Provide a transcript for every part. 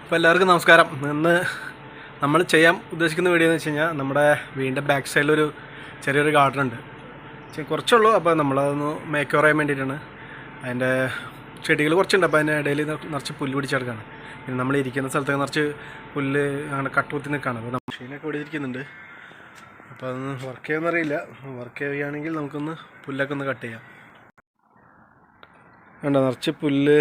അപ്പോൾ എല്ലാവർക്കും നമസ്കാരം. ഇന്ന് നമ്മൾ ചെയ്യാൻ ഉദ്ദേശിക്കുന്ന വീഡിയോ എന്ന് വെച്ച് കഴിഞ്ഞാൽ നമ്മുടെ വീടിൻ്റെ ബാക്ക് സൈഡിലൊരു ചെറിയൊരു ഗാർഡൻ ഉണ്ട്. കുറച്ചുള്ളൂ. അപ്പോൾ നമ്മളതൊന്ന് മേക്ക് ഓവർ ചെയ്യാൻ വേണ്ടിയിട്ടാണ്. അതിൻ്റെ ചെടികൾ കുറച്ചുണ്ട്. അപ്പോൾ അതിൻ്റെ ഇടയിൽ നിറച്ച് പുല്ല് പിടിച്ചെടുക്കുകയാണ്. പിന്നെ നമ്മൾ ഇരിക്കുന്ന സ്ഥലത്തൊക്കെ നിറച്ച് പുല്ല് അങ്ങനെ കട്ടുകുത്തി നിൽക്കുകയാണ്. അപ്പോൾ മെഷീനൊക്കെ പിടിച്ചിരിക്കുന്നുണ്ട്. അപ്പോൾ അതൊന്ന് വർക്ക് ചെയ്യുമെന്നറിയില്ല. വർക്ക് ചെയ്യുകയാണെങ്കിൽ നമുക്കൊന്ന് പുല്ലൊക്കെ ഒന്ന് കട്ട് ചെയ്യാം. വേണ്ട, നിറച്ച് പുല്ല്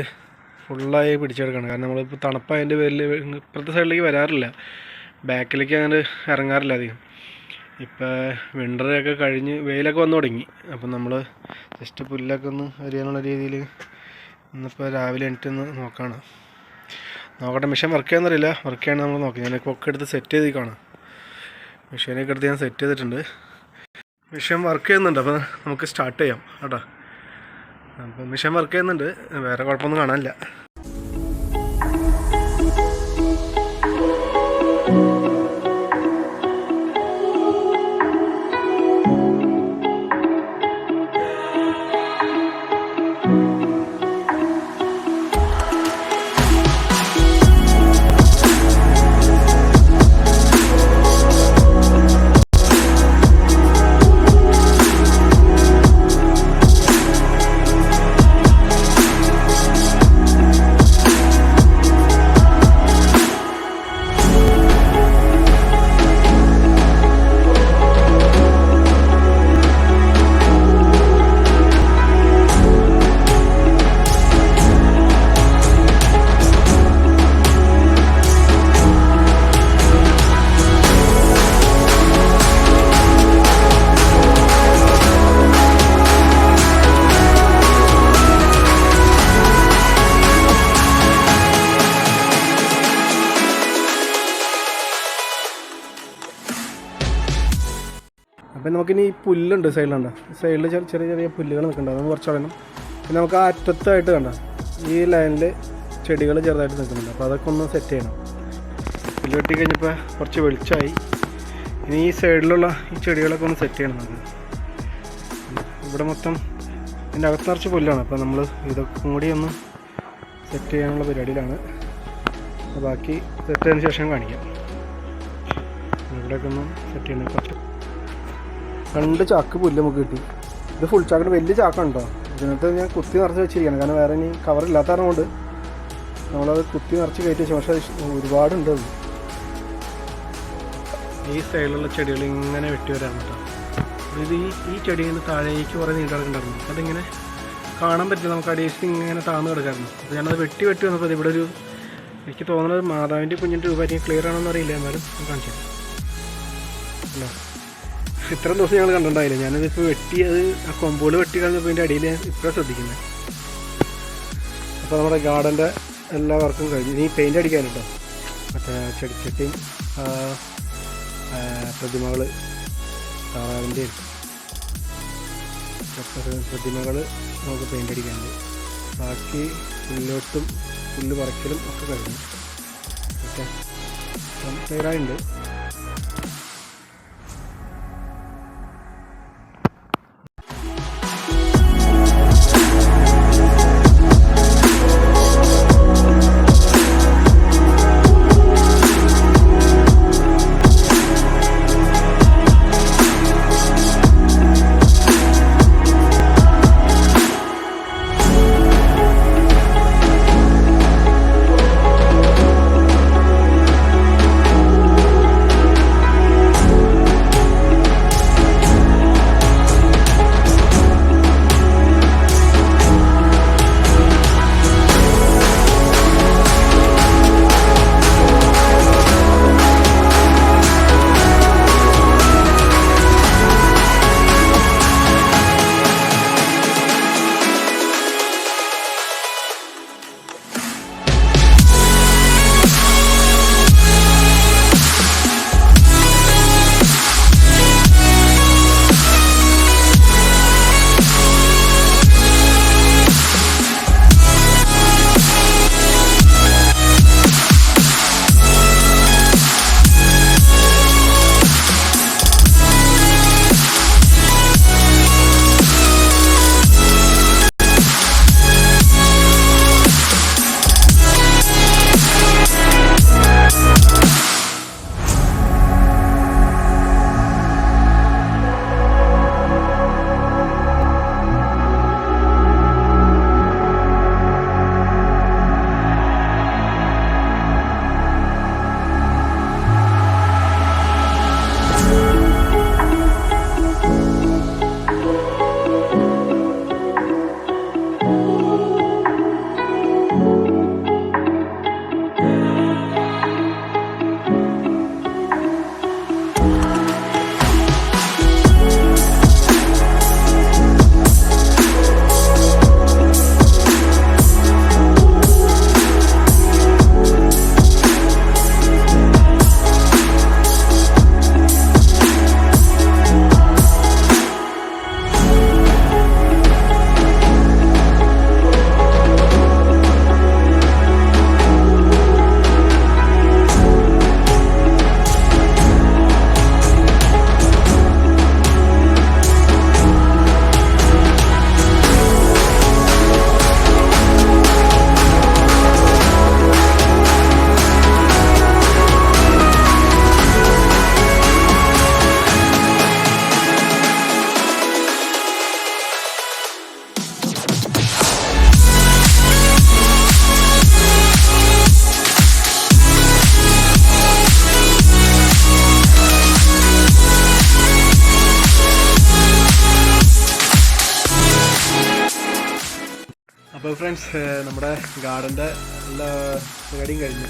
ഫുള്ളായി പിടിച്ചെടുക്കണം. കാരണം നമ്മളിപ്പോൾ തണുപ്പായതിൻ്റെ പേരിൽ ഇപ്പുറത്തെ സൈഡിലേക്ക് വരാറില്ല, ബാക്കിലേക്ക് അങ്ങനെ ഇറങ്ങാറില്ല അധികം. ഇപ്പോൾ വിൻ്ററൊക്കെ കഴിഞ്ഞ് വെയിലൊക്കെ വന്നു തുടങ്ങി. അപ്പം നമ്മൾ ജസ്റ്റ് പുല്ലൊക്കെ ഒന്ന് അരിയാനുള്ള രീതിയിൽ ഇന്നിപ്പോൾ രാവിലെ എണീറ്റൊന്ന് നോക്കട്ടെ. Machine work ചെയ്യാന്നറിയില്ല. വർക്ക് ചെയ്യണം നമ്മൾ നോക്കി. ഞാനൊക്കെ ഒക്കെ എടുത്ത് സെറ്റ് ചെയ്തിരിക്കുകയാണ്. മെഷീനൊക്കെ എടുത്ത് ഞാൻ സെറ്റ് ചെയ്തിട്ടുണ്ട്. മെഷീൻ വർക്ക് ചെയ്യുന്നുണ്ട്. അപ്പോൾ നമുക്ക് സ്റ്റാർട്ട് ചെയ്യാം കേട്ടോ. അപ്പോൾ മെഷീൻ വർക്ക് ചെയ്യുന്നുണ്ട്, വേറെ കുഴപ്പമൊന്നും കാണാനില്ല. അപ്പം നമുക്കിനി ഈ പുല്ലുണ്ട് സൈഡിലുണ്ട്. സൈഡിൽ ചെറിയ ചെറിയ പുല്ലുകൾ നിൽക്കുന്നുണ്ട്. അതൊന്ന് കുറച്ച് കളയണം. പിന്നെ നമുക്ക് ആ അറ്റത്തായിട്ട് കണ്ട ഈ ലൈനിൽ ചെടികൾ ചെറുതായിട്ട് നിൽക്കുന്നുണ്ട്. അപ്പോൾ അതൊക്കെ ഒന്ന് സെറ്റ് ചെയ്യണം. പുല്ല് വെട്ടി കഴിഞ്ഞപ്പോൾ കുറച്ച് വെളിച്ചമായി. ഇനി ഈ സൈഡിലുള്ള ഈ ചെടികളൊക്കെ ഒന്ന് സെറ്റ് ചെയ്യണം. നമുക്ക് ഇവിടെ മൊത്തം ഇതിൻ്റെ അകത്ത് നിറച്ച് പുല്ലാണ്. അപ്പോൾ നമ്മൾ ഇതൊക്കെ കൂടി ഒന്ന് സെറ്റ് ചെയ്യാനുള്ള പരിപാടിയിലാണ്. ബാക്കി സെറ്റ് ചെയ്തതിന് ശേഷം കാണിക്കാം. ഇവിടെയൊക്കെ ഒന്ന് സെറ്റ് ചെയ്യണം. കുറച്ച് 2 ചാക്ക് പുല്ല് നമുക്ക് കിട്ടി. ഇത് ഫുൾ ചാക്കിൻ്റെ വലിയ ചാക്കാണ് കേട്ടോ. ഇതിനകത്ത് ഞാൻ കുത്തി നിറച്ച് വെച്ചിരിക്കുകയാണ്. കാരണം വേറെ ഇനി കവറില്ലാത്ത കാരണം കൊണ്ട് നമ്മളത് കുത്തി നിറച്ച് കയറ്റി വെച്ചു. പക്ഷേ ഒരുപാടുണ്ട്. ഈ സൈഡിലുള്ള ചെടികൾ ഇങ്ങനെ വെട്ടി വരാണ് കേട്ടോ. ഇത് ഈ ചെടിയിൽ താഴേക്ക് കുറേ നീണ്ടിറക്കുന്നുണ്ടായിരുന്നു. അതിങ്ങനെ കാണാൻ പറ്റില്ല. നമുക്ക് അടിയേക്ക് ഇങ്ങനെ താഴ്ന്നു കിടക്കായിരുന്നു. അപ്പോൾ ഞാനത് വെട്ടി വന്നപ്പോൾ ഇവിടെ ഒരു എനിക്ക് തോന്നുന്നത് മാതാവിൻ്റെ കുഞ്ഞിൻ്റെ രൂപമായിരിക്കും. ക്ലിയർ ആണെന്ന് അറിയില്ല, എന്നാലും കാണിച്ചു അല്ലോ. ഇത്ര ദിവസം ഞങ്ങൾ കണ്ടിട്ടുണ്ടായില്ല. ഞാനതിപ്പോൾ വെട്ടിയത് ആ കൊമ്പോട് വെട്ടി കഴിഞ്ഞപ്പോൾ ഇതിൻ്റെ അടിയിൽ ഇപ്പോഴാണ് ശ്രദ്ധിക്കുന്നത്. അപ്പോൾ നമ്മുടെ ഗാർഡൻ്റെ എല്ലാ വർക്കും കഴിഞ്ഞു. ഇനി പെയിൻ്റ് അടിക്കാൻ കേട്ടോ. മറ്റേ ചെടിച്ചട്ടിയും പ്രതിമകൾ, താറാവിൻ്റെ പ്രതിമകൾ നമുക്ക് പെയിൻ്റ് അടിക്കാനുണ്ട്. ബാക്കി പുല്ല് പറിക്കലും ഒക്കെ കഴിഞ്ഞു. ഓക്കെ, ക്ലിയറായിട്ടുണ്ട്. അപ്പോൾ ഫ്രണ്ട്സ്, നമ്മുടെ ഗാർഡൻ്റെ എല്ലാ പരിപാടിയും കഴിഞ്ഞു.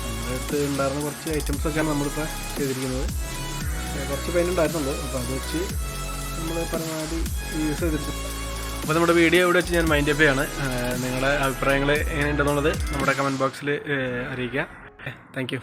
നമ്മുടെ അടുത്ത് ഉണ്ടായിരുന്ന കുറച്ച് ഐറ്റംസൊക്കെയാണ് നമ്മളിപ്പോൾ ചെയ്തിരിക്കുന്നത്. കുറച്ച് പെയിൻ്റ് ഉണ്ടായിരുന്നുള്ളൂ, അപ്പോൾ അത് വെച്ച് നമ്മൾ പരമാവധി യൂസ് ചെയ്തിട്ട്. അപ്പോൾ നമ്മുടെ വീഡിയോ ഇവിടെ വെച്ച് ഞാൻ മൈൻഡ് അപ്പ് ചെയ്യാണ്. നിങ്ങളുടെ അഭിപ്രായങ്ങൾ എങ്ങനെയുണ്ടെന്നുള്ളത് നമ്മുടെ കമൻറ്റ് ബോക്സിൽ അറിയിക്കുക. Thank you.